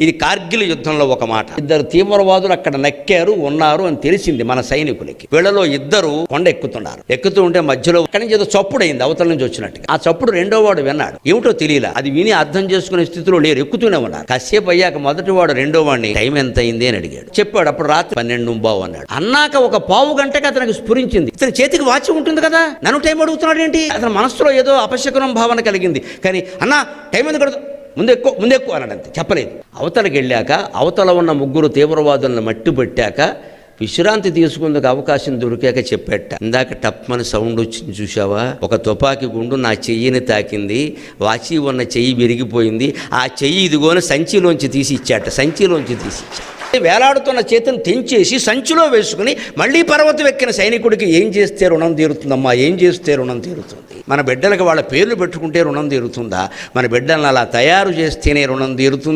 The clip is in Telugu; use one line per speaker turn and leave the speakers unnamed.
ఇది కార్గిల్ యుద్ధంలో ఒక మాట. ఇద్దరు తీవ్రవాదులు అక్కడ నక్కారు ఉన్నారు అని తెలిసింది మన సైనికులకి. వీళ్ళలో ఇద్దరు కొండ ఎక్కుతూ ఉంటే మధ్యలో అక్కడి నుంచి ఏదో చప్పుడు అయింది, అవతల నుంచి వచ్చినట్టుగా. ఆ చప్పుడు రెండో వాడు విన్నాడు, ఏమిటో తెలియలా. అది విని అర్థం చేసుకునే స్థితిలో లేరు, ఎక్కుతూనే ఉన్నారు. కాసేపు అయ్యాక మొదటి వాడు రెండో వాడిని టైం ఎంత అయింది అని అడిగాడు. చెప్పాడు, అప్పుడు రాత్రి 12:15 అన్నాడు. అన్నాక ఒక పావు గంటకి అతనికి స్ఫురించింది, ఇతని చేతికి వాచి ఉంటుంది కదా, నన్ను టైం అడుగుతున్నాడు ఏంటి. అతని మనసులో ఏదో అపశకునం భావన కలిగింది. కానీ అన్నా టైం ఎందుకు అడుగుతా, ముందెక్కువ అన్నాడంతే, చెప్పలేదు. అవతలకి వెళ్ళాక అవతల ఉన్న ముగ్గురు తీవ్రవాదులను మట్టి పెట్టాక విశ్రాంతి తీసుకుందుకు అవకాశం దొరికాక చెప్పేట, ఇందాక టప్మని సౌండ్ వచ్చింది చూసావా, ఒక తుపాకీ గుండు నా చెయ్యిని తాకింది, వాచి ఉన్న చెయ్యి విరిగిపోయింది, ఆ చెయ్యి ఇదిగోని సంచిలోంచి తీసి ఇచ్చాట. వేలాడుతున్న చేతిని తెంచేసి సంచిలో వేసుకుని మళ్ళీ పర్వతం ఎక్కిన సైనికుడికి ఏం చేస్తే రుణం తీరుతుందమ్మా, ఏం చేస్తే రుణం తీరుతుంది? మన బిడ్డలకు వాళ్ళ పేర్లు పెట్టుకుంటే రుణం తీరుతుందా? మన బిడ్డలను అలా తయారు చేస్తేనే రుణం తీరుతుంది.